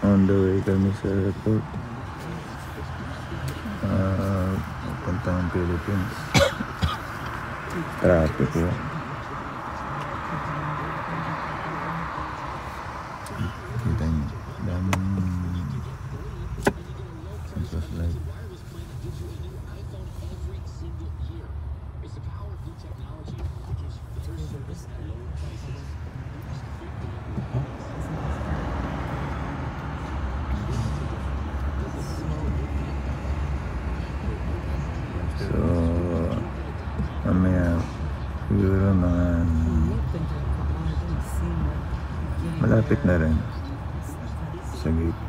On the way kami sa airport. Papuntang Philippines. Traffic yun. Kita nyo, daming Santos Light. So, mamaya siguro mga malapit na rin sa gate.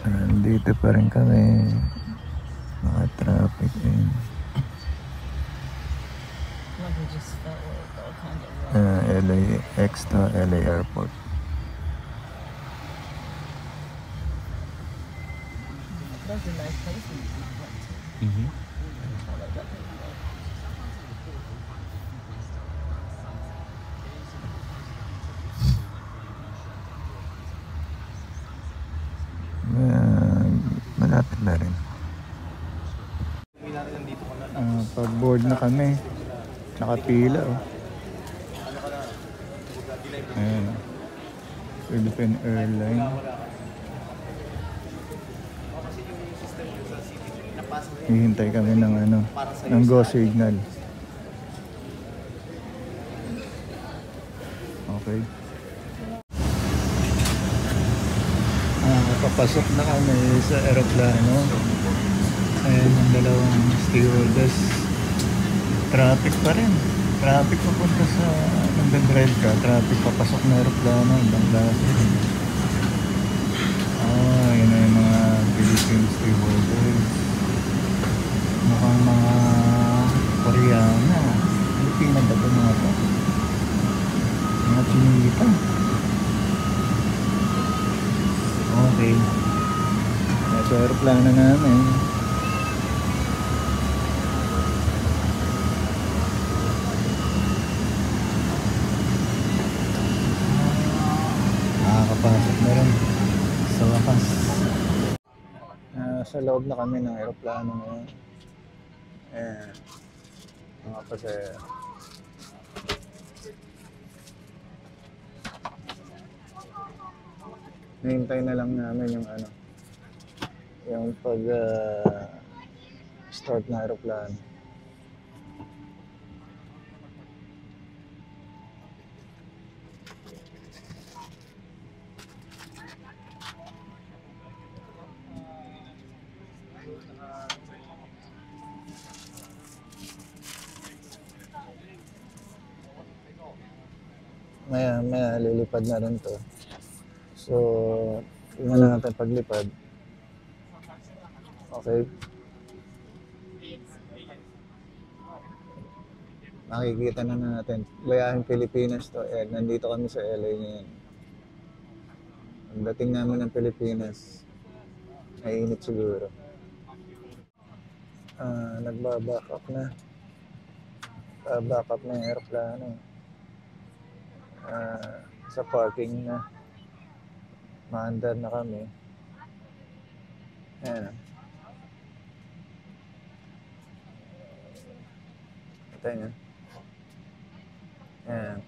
Nandito pa rin kami, mga traffic din. LAX to LA Airport. That's a nice place. Malapit na rin. Pag board na kami, nakapila oh. Ayan, Philippine Airlines. Hihintay kami ng ng go signal. Okay. Papasok na kami sa aeroplano. Ayan ang dalawang stewardess. Traffic pa rin. Traffic papunta sa nagdadrive ka. Traffic papasok na aeroplano. Ibang klase. Yun na yung mga Philippine stewardess. Mukhang mga Koreana. Pilipina ba ito mga ito? Mga Chinita. Okay. Ito aeroplano namin. Nakakapasok na rin sa wakas. Sa loob na kami ng aeroplano ngayon. Mga pasahero. Hintay na lang namin yung pag start na aeroplano. Maya lilipad na rin to. So, tingnan na natin paglipad. Okay. Makikita na natin. Bayahing Pilipinas to. Nandito kami sa LA ngayon. Ang dating namin ng Pilipinas, mainit siguro. Nagbaback up na. Back up na yung aeroplano. Sa parking na. Maandar na kami. Ayan. Ito yun. Ayan.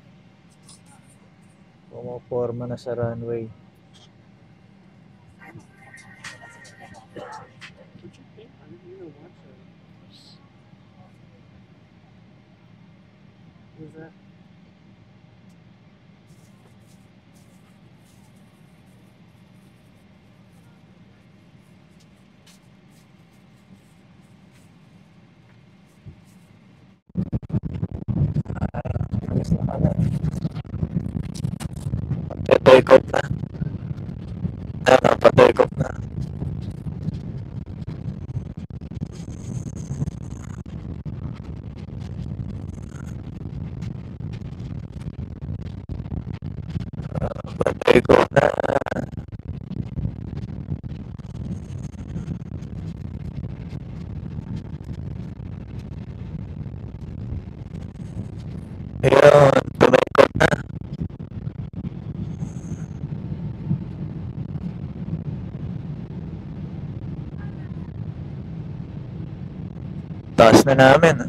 Pumaporma na sa runway. Who's that? Alis na kami. Take off na. Pa-take off na. Pa-take off na. Ayun, tumikot na. taas na namin.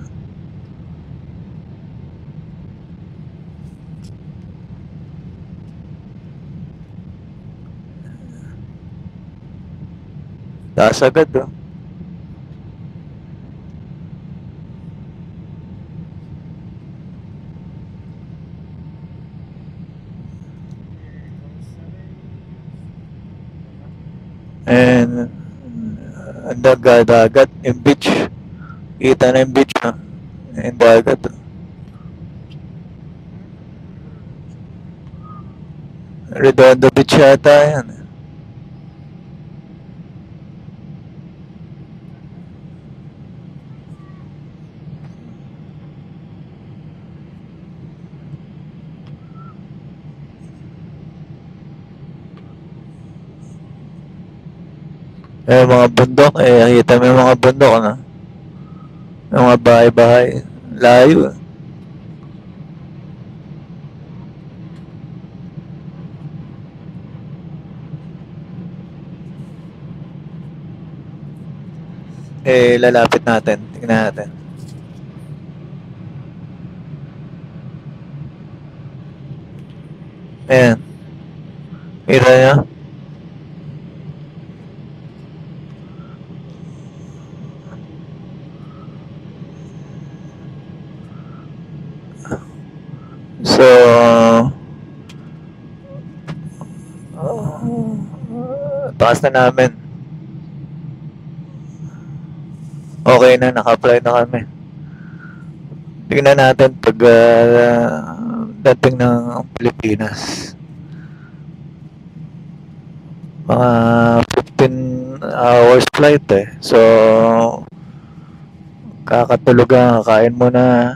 Taas agad, oh. And ang dagat, yung beach. Kita na yung beach, ha? Yung dagat, oh. Redondo Beach yata yan. Mga bundok, kita mo yung mga bundok, ano? Yung mga bahay-bahay. Layo, lalapit natin. Tingnan natin. Ayan. Kita nyo? So, taas na namin. Okay na, naka-apply na kami. Tingnan natin pag dating ng Pilipinas. Mga 15 hours flight, eh. So, kakatulog ka, kakain mo na.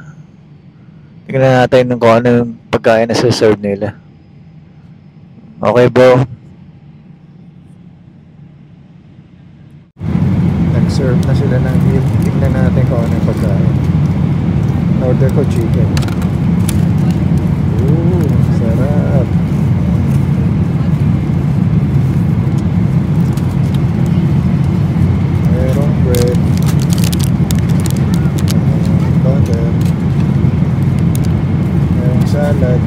Tingnan natin kung ano yung pagkain na serve nila. Okay, bro. Nag-serve na sila ng meal. Tingnan natin kung ano yung pagkain. Order ko chicken. Ooh, sarap. Merong bread. Butter. Merong salad.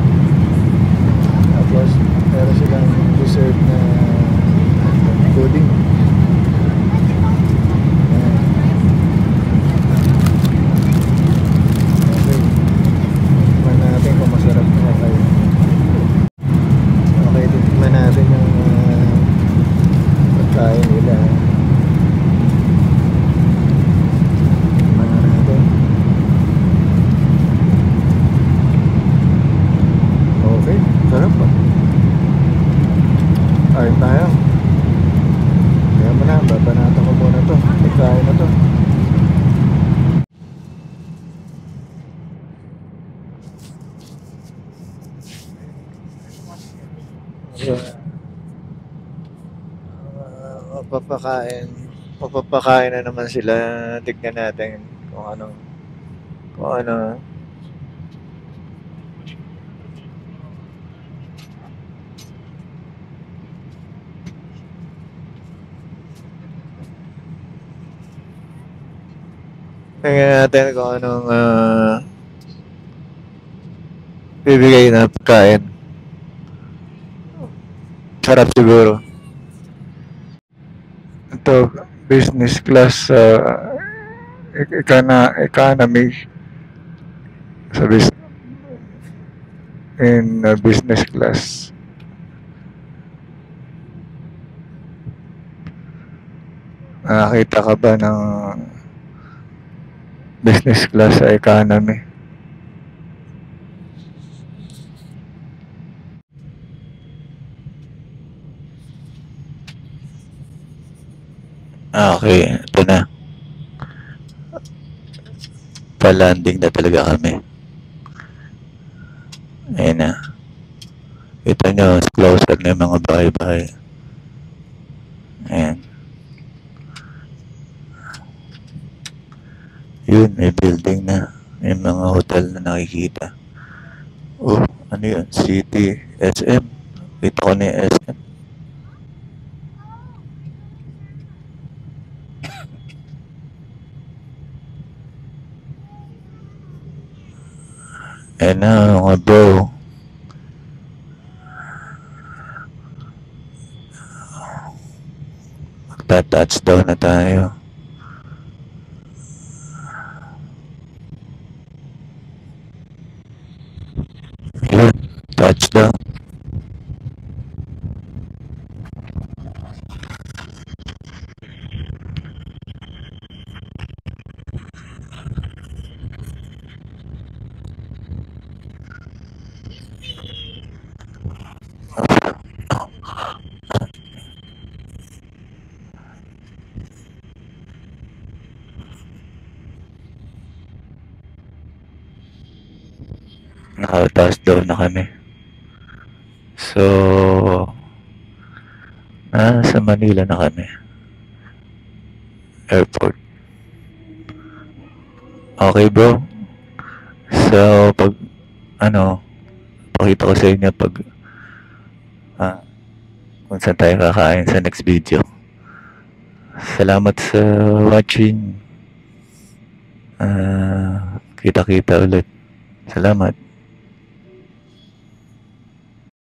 Tapos, meron silang dessert na pudding. Papapakain na naman sila. Tignan natin kung ano. Tingnan natin kung anong bibigay na pagkain. Sarap siguro. Ito, business class, economy sa business class. Nakakita ka ba ng business class sa economy? Okay, ito na. Pa-landing na talaga kami. Ayan na. Ito nyo, closer na yung mga bahay-bahay. Ayan. Yun, may building na. May mga hotel na nakikita. Oh, ano yun? City, SM. Kita ko na yung SM. Ayan na mga bro. Magta-touchdown na tayo. Yun, touchdown. Naka-touchdown na kami. So, nasa Manila na kami. Airport. Okay bro. So, pag, pakita ko sa inyo pag, kung saan tayo kakain sa next video. Salamat sa watching. Kita-kita ulit. Salamat.